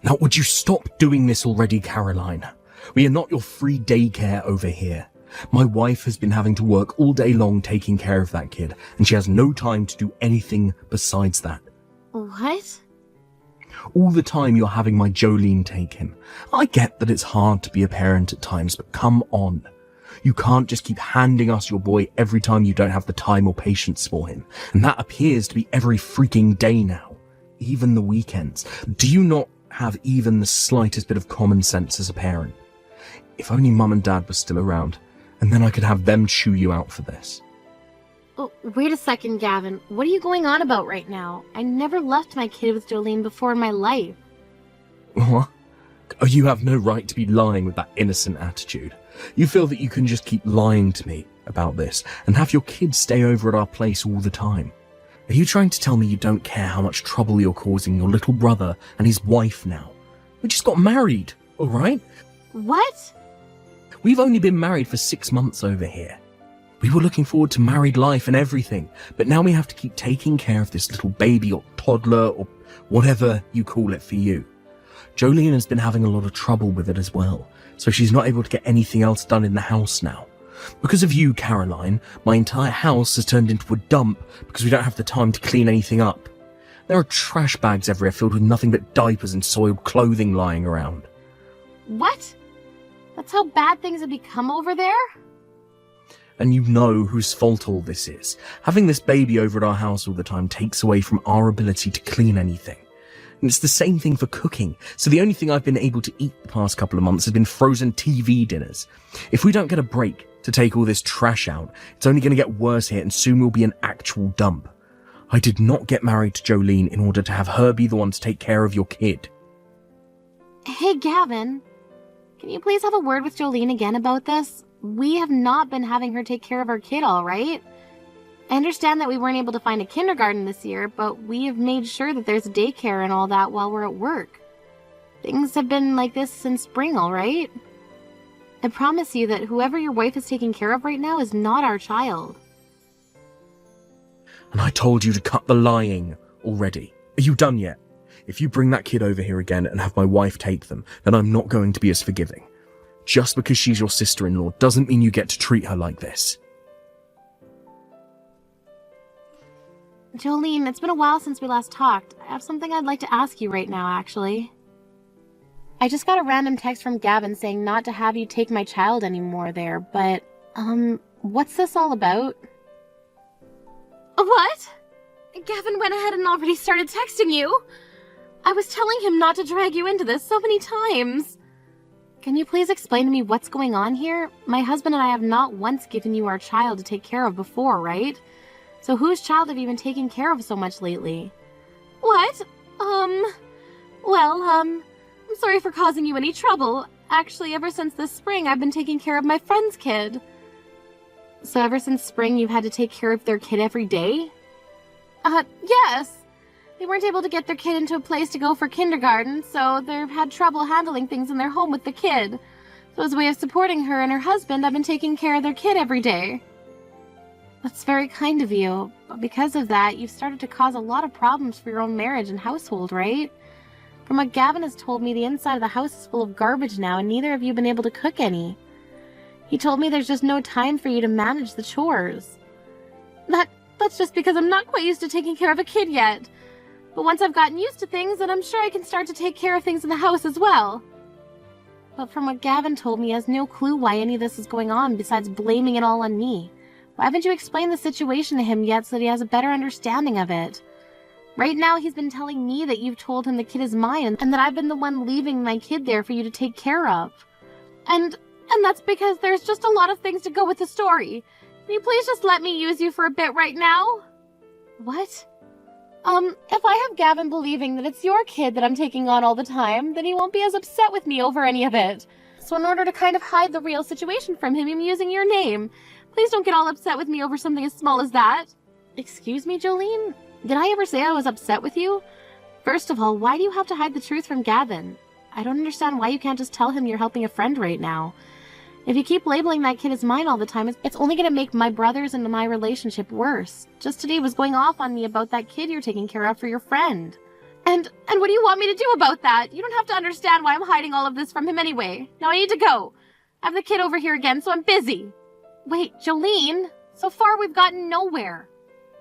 Now, would you stop doing this already, Caroline? We are not your free daycare over here. My wife has been having to work all day long taking care of that kid, and she has no time to do anything besides that. What? All the time you're having my Jolene take him. I get that it's hard to be a parent at times, but come on. You can't just keep handing us your boy every time you don't have the time or patience for him. And that appears to be every freaking day now. Even the weekends. Do you not have even the slightest bit of common sense as a parent? If only Mum and Dad were still around, and then I could have them chew you out for this. Oh, wait a second, Gavin. What are you going on about right now? I never left my kid with Jolene before in my life. What? Oh, you have no right to be lying with that innocent attitude. You feel that you can just keep lying to me about this and have your kids stay over at our place all the time. Are you trying to tell me you don't care how much trouble you're causing your little brother and his wife now? We just got married, alright? What? We've only been married for 6 months over here. We were looking forward to married life and everything, but now we have to keep taking care of this little baby or toddler or whatever you call it for you. Jolene has been having a lot of trouble with it as well, so she's not able to get anything else done in the house now. Because of you, Caroline, my entire house has turned into a dump because we don't have the time to clean anything up. There are trash bags everywhere filled with nothing but diapers and soiled clothing lying around. What? That's how bad things have become over there? And you know whose fault all this is. Having this baby over at our house all the time takes away from our ability to clean anything. And it's the same thing for cooking. So the only thing I've been able to eat the past couple of months has been frozen TV dinners. If we don't get a break to take all this trash out, it's only going to get worse here and soon we'll be an actual dump. I did not get married to Jolene in order to have her be the one to take care of your kid. Hey, Gavin. Can you please have a word with Jolene again about this? We have not been having her take care of our kid, all right? I understand that we weren't able to find a kindergarten this year, but we have made sure that there's daycare and all that while we're at work. Things have been like this since spring, all right? I promise you that whoever your wife is taking care of right now is not our child. And I told you to cut the lying already. Are you done yet? If you bring that kid over here again and have my wife take them, then I'm not going to be as forgiving. Just because she's your sister-in-law doesn't mean you get to treat her like this. Jolene, it's been a while since we last talked. I have something I'd like to ask you right now, actually. I just got a random text from Gavin saying not to have you take my child anymore there, but, what's this all about? What? Gavin went ahead and already started texting you? I was telling him not to drag you into this so many times. Can you please explain to me what's going on here? My husband and I have not once given you our child to take care of before, right? So whose child have you been taking care of so much lately? What? I'm sorry for causing you any trouble. Actually, ever since this spring, I've been taking care of my friend's kid. So ever since spring, you've had to take care of their kid every day? Yes. They weren't able to get their kid into a place to go for kindergarten, so they've had trouble handling things in their home with the kid. So as a way of supporting her and her husband, I've been taking care of their kid every day. That's very kind of you, but because of that, you've started to cause a lot of problems for your own marriage and household, right? From what Gavin has told me, the inside of the house is full of garbage now, and neither of you have been able to cook any. He told me there's just no time for you to manage the chores. That's just because I'm not quite used to taking care of a kid yet. But once I've gotten used to things, then I'm sure I can start to take care of things in the house as well. But from what Gavin told me, he has no clue why any of this is going on besides blaming it all on me. Why haven't you explained the situation to him yet so that he has a better understanding of it? Right now, he's been telling me that you've told him the kid is mine and that I've been the one leaving my kid there for you to take care of. And that's because there's just a lot of things to go with the story. Can you please just let me use you for a bit right now? What? If I have Gavin believing that it's your kid that I'm taking on all the time, then he won't be as upset with me over any of it. So in order to kind of hide the real situation from him, I'm using your name. Please don't get all upset with me over something as small as that. Excuse me, Jolene? Did I ever say I was upset with you? First of all, why do you have to hide the truth from Gavin? I don't understand why you can't just tell him you're helping a friend right now. If you keep labeling that kid as mine all the time, it's only going to make my brothers and my relationship worse. Just today was going off on me about that kid you're taking care of for your friend. And what do you want me to do about that? You don't have to understand why I'm hiding all of this from him anyway. Now I need to go. I have the kid over here again, so I'm busy. Wait, Jolene, so far we've gotten nowhere.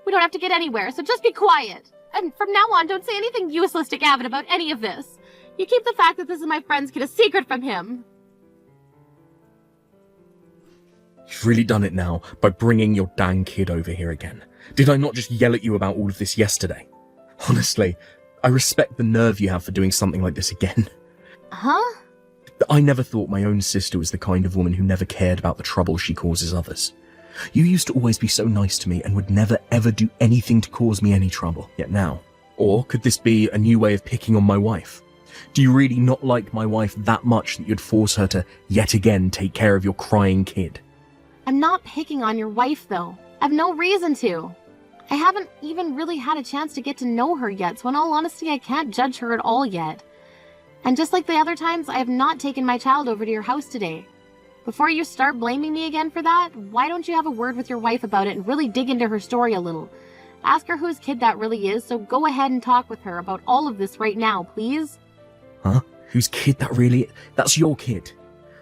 We don't have to get anywhere, so just be quiet. And from now on, don't say anything useless to Gavin about any of this. You keep the fact that this is my friend's kid a secret from him. You've really done it now by bringing your dang kid over here again. Did I not just yell at you about all of this yesterday? Honestly, I respect the nerve you have for doing something like this again. Huh? I never thought my own sister was the kind of woman who never cared about the trouble she causes others. You used to always be so nice to me and would never ever do anything to cause me any trouble. Yet now. Or could this be a new way of picking on my wife? Do you really not like my wife that much that you'd force her to yet again take care of your crying kid? I'm not picking on your wife, though. I've no reason to. I haven't even really had a chance to get to know her yet, so in all honesty, I can't judge her at all yet. And just like the other times, I have not taken my child over to your house today. Before you start blaming me again for that, why don't you have a word with your wife about it and really dig into her story a little? Ask her whose kid that really is, so go ahead and talk with her about all of this right now, please. Huh? Whose kid that really is? That's your kid.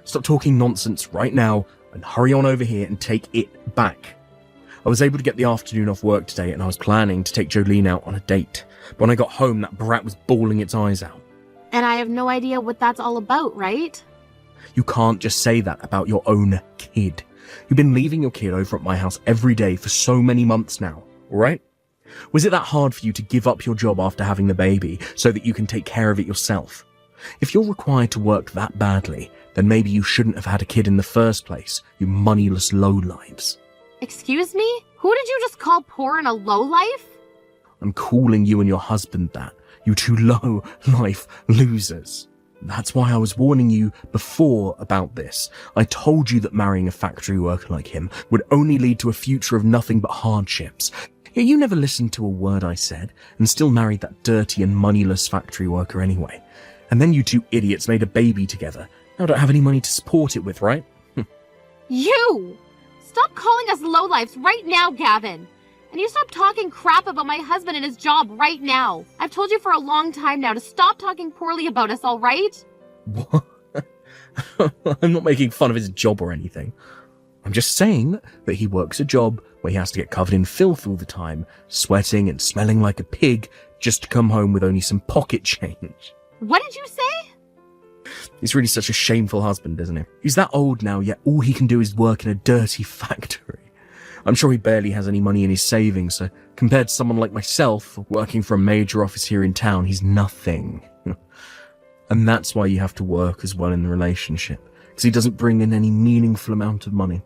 Stop talking nonsense right now and hurry on over here and take it back. I was able to get the afternoon off work today and I was planning to take Jolene out on a date. But when I got home, that brat was bawling its eyes out. And I have no idea what that's all about, right? You can't just say that about your own kid. You've been leaving your kid over at my house every day for so many months now, alright? Was it that hard for you to give up your job after having the baby so that you can take care of it yourself? If you're required to work that badly, then maybe you shouldn't have had a kid in the first place, you moneyless lowlives. Excuse me? Who did you just call poor and a lowlife? I'm calling you and your husband that, you two low-life losers. That's why I was warning you before about this. I told you that marrying a factory worker like him would only lead to a future of nothing but hardships. Yet you never listened to a word I said, and still married that dirty and moneyless factory worker anyway. And then you two idiots made a baby together. Now don't have any money to support it with, right? You! Stop calling us lowlifes right now, Gavin! And you stop talking crap about my husband and his job right now. I've told you for a long time now to stop talking poorly about us, alright? What? I'm not making fun of his job or anything. I'm just saying that he works a job where he has to get covered in filth all the time, sweating and smelling like a pig, just to come home with only some pocket change. What did you say? He's really such a shameful husband, isn't he? He's that old now, yet all he can do is work in a dirty factory. I'm sure he barely has any money in his savings, so compared to someone like myself, working for a major office here in town, he's nothing. And that's why you have to work as well in the relationship, because he doesn't bring in any meaningful amount of money.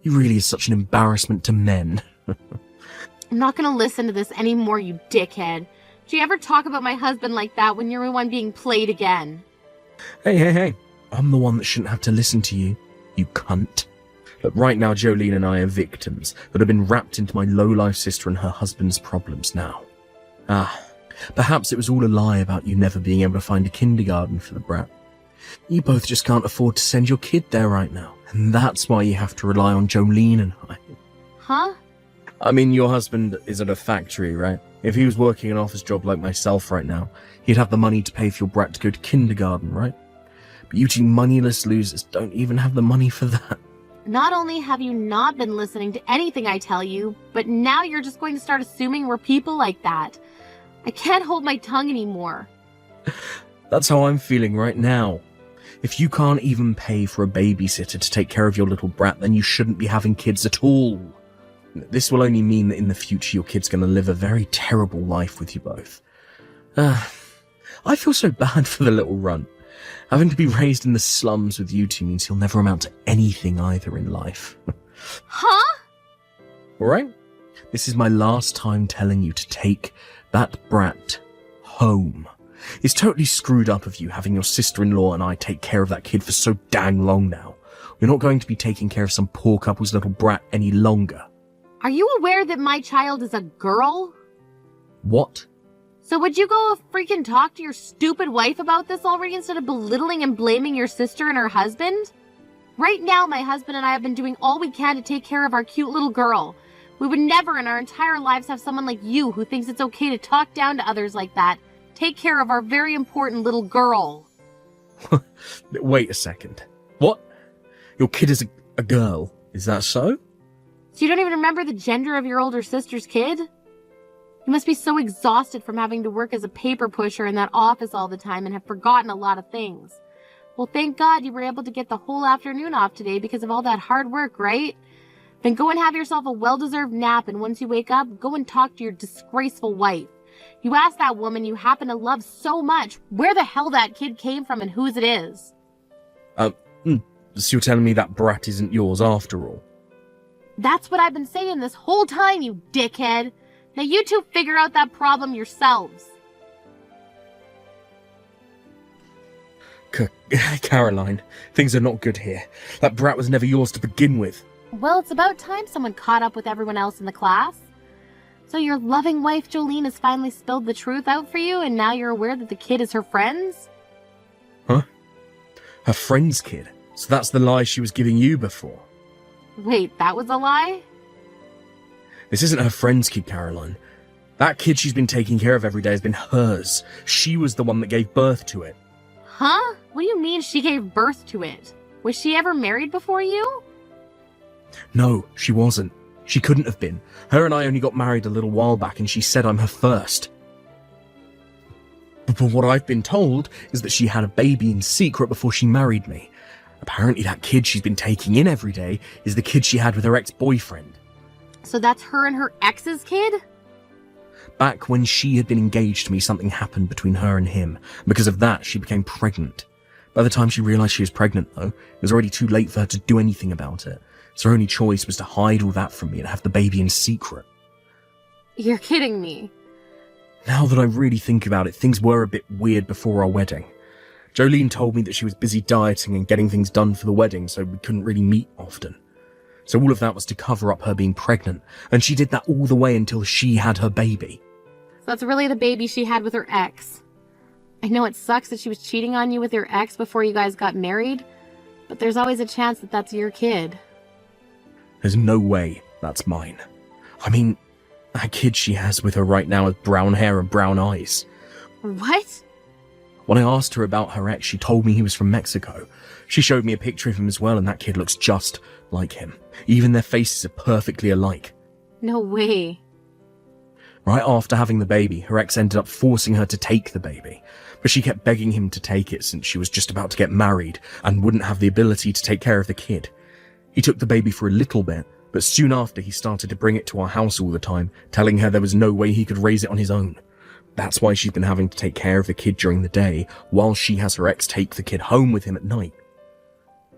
He really is such an embarrassment to men. I'm not gonna listen to this anymore, you dickhead. Do you ever talk about my husband like that when you're the one being played again? Hey. I'm the one that shouldn't have to listen to you, you cunt. But right now, Jolene and I are victims that have been wrapped into my low-life sister and her husband's problems now. Perhaps it was all a lie about you never being able to find a kindergarten for the brat. You both just can't afford to send your kid there right now, and that's why you have to rely on Jolene and I. Huh? I mean, your husband is at a factory, right? If he was working an office job like myself right now, he'd have the money to pay for your brat to go to kindergarten, right? But you two moneyless losers don't even have the money for that. Not only have you not been listening to anything I tell you, but now you're just going to start assuming we're people like that. I can't hold my tongue anymore. That's how I'm feeling right now. If you can't even pay for a babysitter to take care of your little brat, then you shouldn't be having kids at all. This will only mean that in the future your kid's going to live a very terrible life with you both. I feel so bad for the little runt. Having to be raised in the slums with you two means he'll never amount to anything either in life. Huh? Alright? This is my last time telling you to take that brat home. It's totally screwed up of you having your sister-in-law and I take care of that kid for so dang long now. We're not going to be taking care of some poor couple's little brat any longer. Are you aware that my child is a girl? What? So would you go freaking talk to your stupid wife about this already instead of belittling and blaming your sister and her husband? Right now, my husband and I have been doing all we can to take care of our cute little girl. We would never in our entire lives have someone like you who thinks it's okay to talk down to others like that. take care of our very important little girl. Wait a second. What? Your kid is a girl, is that so? So you don't even remember the gender of your older sister's kid? You must be so exhausted from having to work as a paper pusher in that office all the time and have forgotten a lot of things. Well, thank God you were able to get the whole afternoon off today because of all that hard work, right? Then go and have yourself a well-deserved nap, and once you wake up, go and talk to your disgraceful wife. You ask that woman you happen to love so much where the hell that kid came from and whose it is. So you're telling me that brat isn't yours after all? That's what I've been saying this whole time, you dickhead. Now you two figure out that problem yourselves. Caroline, things are not good here. That brat was never yours to begin with. Well, it's about time someone caught up with everyone else in the class. So your loving wife Jolene has finally spilled the truth out for you, and now you're aware that the kid is her friend's? Huh? Her friend's kid? So that's the lie she was giving you before? Wait, that was a lie? This isn't her friend's kid, Caroline. That kid she's been taking care of every day has been hers. She was the one that gave birth to it. Huh? What do you mean she gave birth to it? Was she ever married before you? No, she wasn't. She couldn't have been. Her and I only got married a little while back, and she said I'm her first. But what I've been told is that she had a baby in secret before she married me. Apparently that kid she's been taking in every day is the kid she had with her ex-boyfriend. So that's her and her ex's kid? Back when she had been engaged to me, something happened between her and him. Because of that, she became pregnant. By the time she realized she was pregnant, though, it was already too late for her to do anything about it. So her only choice was to hide all that from me and have the baby in secret. You're kidding me. Now that I really think about it, things were a bit weird before our wedding. Jolene told me that she was busy dieting and getting things done for the wedding, so we couldn't really meet often. So all of that was to cover up her being pregnant, and she did that all the way until she had her baby. So that's really the baby she had with her ex. I know it sucks that she was cheating on you with your ex before you guys got married, but there's always a chance that that's your kid. There's no way that's mine. I mean, that kid she has with her right now has brown hair and brown eyes. What? When I asked her about her ex, she told me he was from Mexico. She showed me a picture of him as well, and that kid looks just like him. Even their faces are perfectly alike. No way. Right after having the baby, her ex ended up forcing her to take the baby, but she kept begging him to take it since she was just about to get married and wouldn't have the ability to take care of the kid. He took the baby for a little bit, but soon after he started to bring it to our house all the time, telling her there was no way he could raise it on his own. That's why she's been having to take care of the kid during the day, while she has her ex take the kid home with him at night.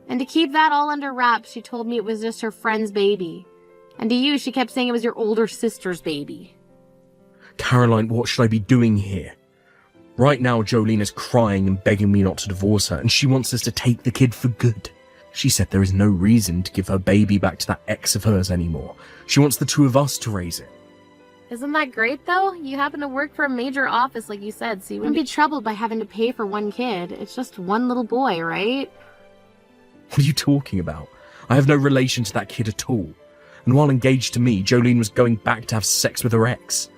And to keep that all under wraps, she told me it was just her friend's baby. And to you, she kept saying it was your older sister's baby. Caroline, what should I be doing here? Right now, Jolene is crying and begging me not to divorce her, and she wants us to take the kid for good. She said there is no reason to give her baby back to that ex of hers anymore. She wants the two of us to raise it. Isn't that great, though? You happen to work for a major office, like you said, so you wouldn't be troubled by having to pay for one kid. It's just one little boy, right? What are you talking about? I have no relation to that kid at all. And while engaged to me, Jolene was going back to have sex with her ex.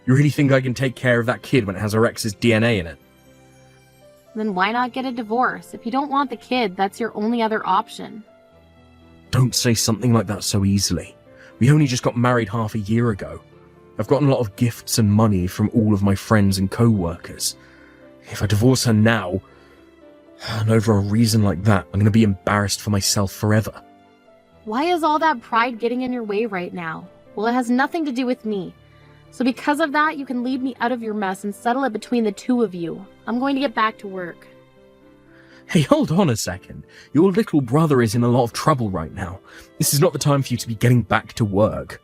You really think I can take care of that kid when it has her ex's DNA in it? Then why not get a divorce? If you don't want the kid, that's your only other option. Don't say something like that so easily. We only just got married half a year ago. I've gotten a lot of gifts and money from all of my friends and co-workers. If I divorce her now, and over a reason like that, I'm going to be embarrassed for myself forever. Why is all that pride getting in your way right now? Well, it has nothing to do with me. So because of that, you can leave me out of your mess and settle it between the two of you. I'm going to get back to work. Hey, hold on a second. Your little brother is in a lot of trouble right now. This is not the time for you to be getting back to work.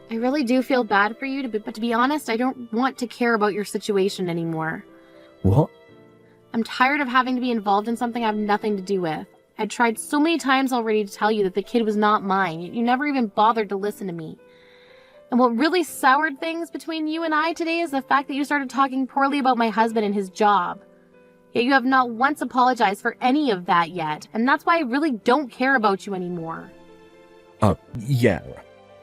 I really do feel bad for you, but to be honest, I don't want to care about your situation anymore. What? I'm tired of having to be involved in something I have nothing to do with. I tried so many times already to tell you that the kid was not mine. You never even bothered to listen to me. And what really soured things between you and I today is the fact that you started talking poorly about my husband and his job. Yet you have not once apologized for any of that yet, and that's why I really don't care about you anymore. Yeah,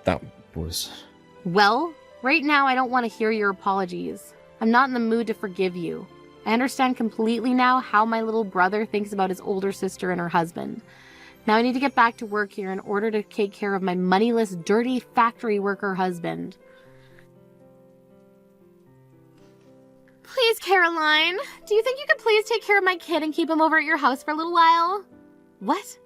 that was... Well, right now I don't want to hear your apologies. I'm not in the mood to forgive you. I understand completely now how my little brother thinks about his older sister and her husband. Now I need to get back to work here in order to take care of my moneyless, dirty factory worker husband. Please, Caroline, do you think you could please take care of my kid and keep him over at your house for a little while? What?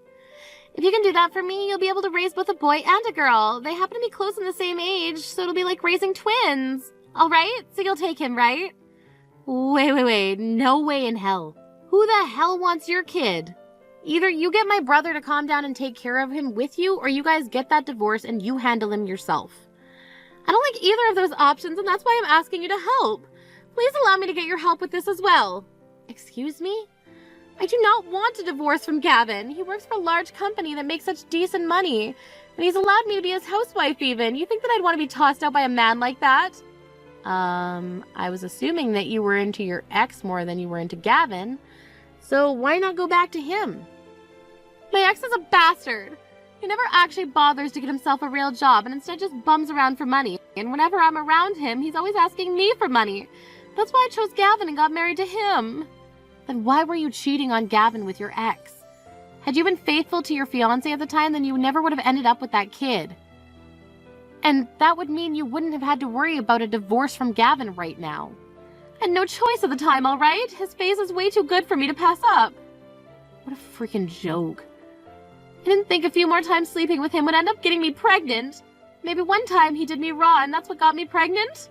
If you can do that for me, you'll be able to raise both a boy and a girl. They happen to be close in the same age, so it'll be like raising twins. All right? So you'll take him, right? Wait. No way in hell. Who the hell wants your kid? Either you get my brother to calm down and take care of him with you, or you guys get that divorce and you handle him yourself. I don't like either of those options, and that's why I'm asking you to help. Please allow me to get your help with this as well. Excuse me? I do not want a divorce from Gavin. He works for a large company that makes such decent money, and he's allowed me to be his housewife even. You think that I'd want to be tossed out by a man like that? I was assuming that you were into your ex more than you were into Gavin, so why not go back to him? My ex is a bastard. He never actually bothers to get himself a real job and instead just bums around for money. And whenever I'm around him, he's always asking me for money. That's why I chose Gavin and got married to him. Then why were you cheating on Gavin with your ex? Had you been faithful to your fiancé at the time, then you never would have ended up with that kid. And that would mean you wouldn't have had to worry about a divorce from Gavin right now. I had no choice at the time, all right? His face is way too good for me to pass up. What a freaking joke. I didn't think a few more times sleeping with him would end up getting me pregnant. Maybe one time he did me raw and that's what got me pregnant?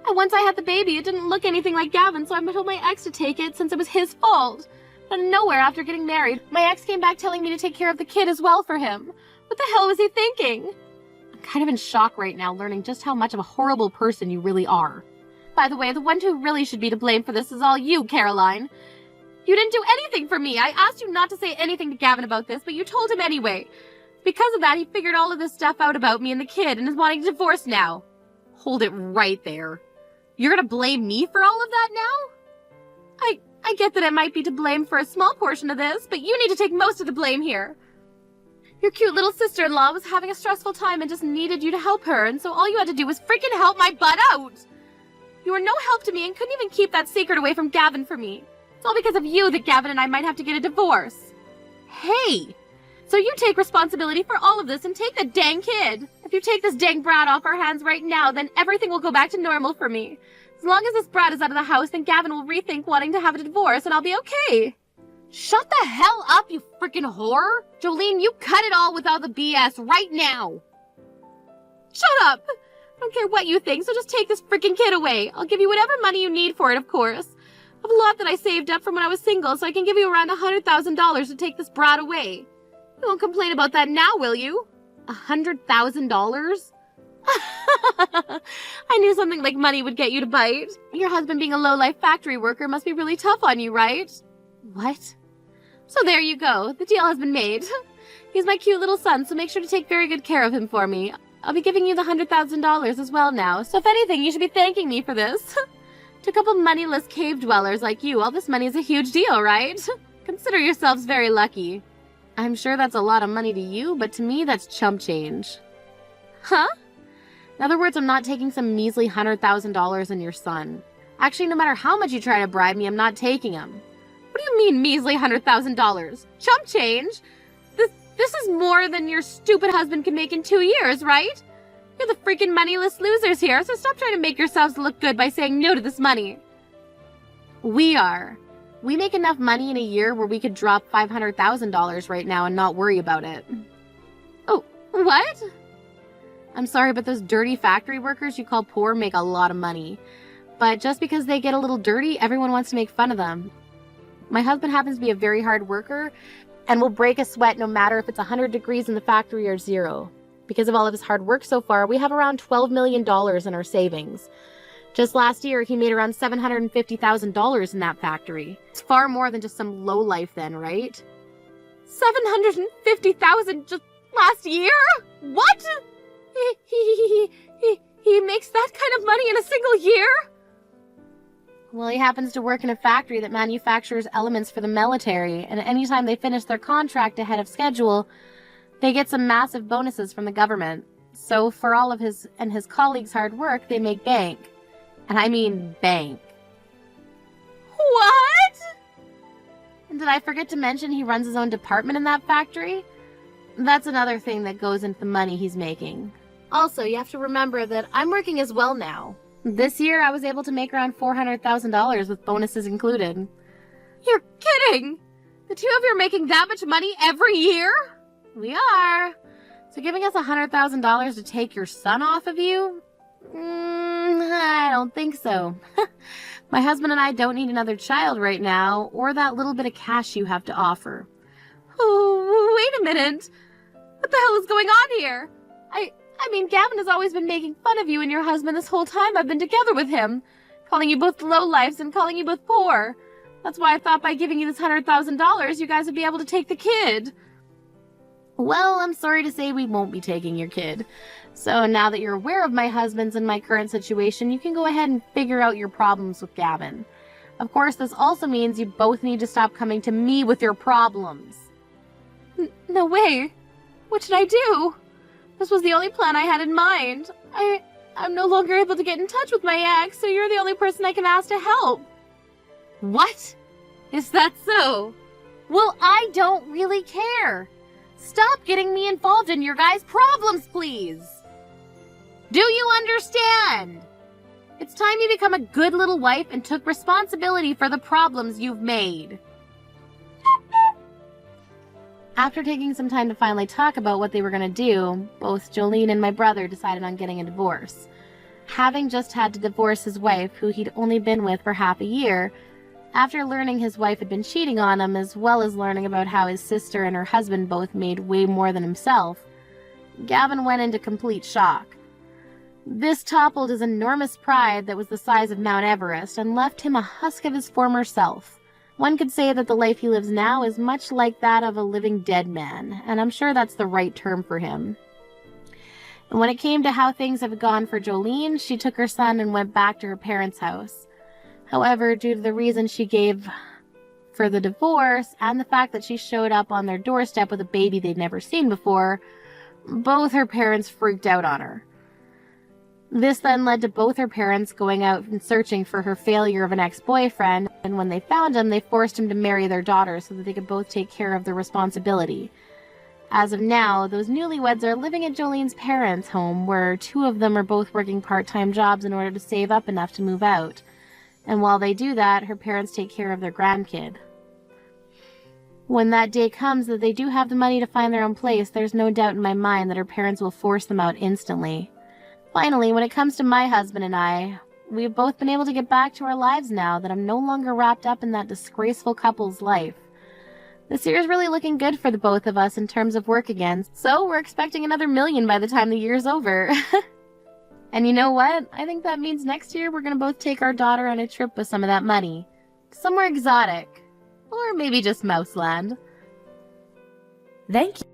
And once I had the baby, it didn't look anything like Gavin, so I told my ex to take it since it was his fault. But nowhere after getting married, my ex came back telling me to take care of the kid as well for him. What the hell was he thinking? I'm kind of in shock right now, learning just how much of a horrible person you really are. By the way, the one who really should be to blame for this is all you, Caroline. You didn't do anything for me. I asked you not to say anything to Gavin about this, but you told him anyway. Because of that, he figured all of this stuff out about me and the kid and is wanting a divorce now. Hold it right there. You're gonna blame me for all of that now? I get that I might be to blame for a small portion of this, but you need to take most of the blame here. Your cute little sister-in-law was having a stressful time and just needed you to help her, and so all you had to do was freaking help my butt out. You were no help to me and couldn't even keep that secret away from Gavin for me. It's all because of you that Gavin and I might have to get a divorce. Hey! So you take responsibility for all of this and take the dang kid. If you take this dang brat off our hands right now, then everything will go back to normal for me. As long as this brat is out of the house, then Gavin will rethink wanting to have a divorce and I'll be okay. Shut the hell up, you freaking whore! Jolene, you cut it all with all the BS right now! Shut up! I don't care what you think, so just take this freaking kid away. I'll give you whatever money you need for it, of course. I have a lot that I saved up from when I was single, so I can give you around $100,000 to take this brat away. You won't complain about that now, will you? $100,000? I knew something like money would get you to bite. Your husband being a low-life factory worker must be really tough on you, right? What? So there you go. The deal has been made. He's my cute little son, so make sure to take very good care of him for me. I'll be giving you the $100,000 as well now, so if anything, you should be thanking me for this. To a couple moneyless cave dwellers like you, all this money is a huge deal, right? Consider yourselves very lucky. I'm sure that's a lot of money to you, but to me, that's chump change. Huh? In other words, I'm not taking some measly $100,000 in your son. Actually, no matter how much you try to bribe me, I'm not taking him. What do you mean, measly $100,000? Chump change? This is more than your stupid husband can make in 2 years, right? You're the freaking moneyless losers here, so stop trying to make yourselves look good by saying no to this money. We make enough money in a year where we could drop $500,000 right now and not worry about it. Oh, what? I'm sorry, but those dirty factory workers you call poor make a lot of money. But just because they get a little dirty, everyone wants to make fun of them. My husband happens to be a very hard worker and will break a sweat no matter if it's 100 degrees in the factory or 0. Because of all of his hard work so far, we have around $12 million in our savings. Just last year, he made around $750,000 in that factory. It's far more than just some lowlife then, right? $750,000 just last year? What? He makes that kind of money in a single year? Well, he happens to work in a factory that manufactures elements for the military, and anytime they finish their contract ahead of schedule, they get some massive bonuses from the government. So for all of his and his colleagues' hard work, they make bank. And I mean bank. What? And did I forget to mention he runs his own department in that factory? That's another thing that goes into the money he's making. Also, you have to remember that I'm working as well now. This year, I was able to make around $400,000 with bonuses included. You're kidding! The two of you are making that much money every year? We are. So giving us $100,000 to take your son off of you? I don't think so. My husband and I don't need another child right now, or that little bit of cash you have to offer. Oh, wait a minute. What the hell is going on here? I mean, Gavin has always been making fun of you and your husband this whole time I've been together with him, calling you both lowlifes and calling you both poor. That's why I thought by giving you this $100,000, you guys would be able to take the kid. Well, I'm sorry to say we won't be taking your kid. So now that you're aware of my husband's and my current situation, you can go ahead and figure out your problems with Gavin. Of course, this also means you both need to stop coming to me with your problems. No way. What should I do? This was the only plan I had in mind. I'm no longer able to get in touch with my ex, so you're the only person I can ask to help. What? Is that so? Well, I don't really care. Stop getting me involved in your guys' problems, please. Do you understand? It's time you become a good little wife and took responsibility for the problems you've made. After taking some time to finally talk about what they were going to do, both Jolene and my brother decided on getting a divorce. Having just had to divorce his wife, who he'd only been with for half a year, after learning his wife had been cheating on him, as well as learning about how his sister and her husband both made way more than himself, Gavin went into complete shock. This toppled his enormous pride that was the size of Mount Everest and left him a husk of his former self. One could say that the life he lives now is much like that of a living dead man, and I'm sure that's the right term for him. And when it came to how things have gone for Jolene, she took her son and went back to her parents' house. However, due to the reason she gave for the divorce and the fact that she showed up on their doorstep with a baby they'd never seen before, both her parents freaked out on her. This then led to both her parents going out and searching for her failure of an ex-boyfriend, and when they found him, they forced him to marry their daughter so that they could both take care of the responsibility. As of now, those newlyweds are living at Jolene's parents' home, where two of them are both working part-time jobs in order to save up enough to move out. And while they do that, her parents take care of their grandkid. When that day comes that they do have the money to find their own place, there's no doubt in my mind that her parents will force them out instantly. Finally, when it comes to my husband and I, we've both been able to get back to our lives now that I'm no longer wrapped up in that disgraceful couple's life. This year's really looking good for the both of us in terms of work again, so we're expecting another $1 million by the time the year's over. And you know what? I think that means next year we're gonna both take our daughter on a trip with some of that money. Somewhere exotic. Or maybe just Mouseland. Thank you.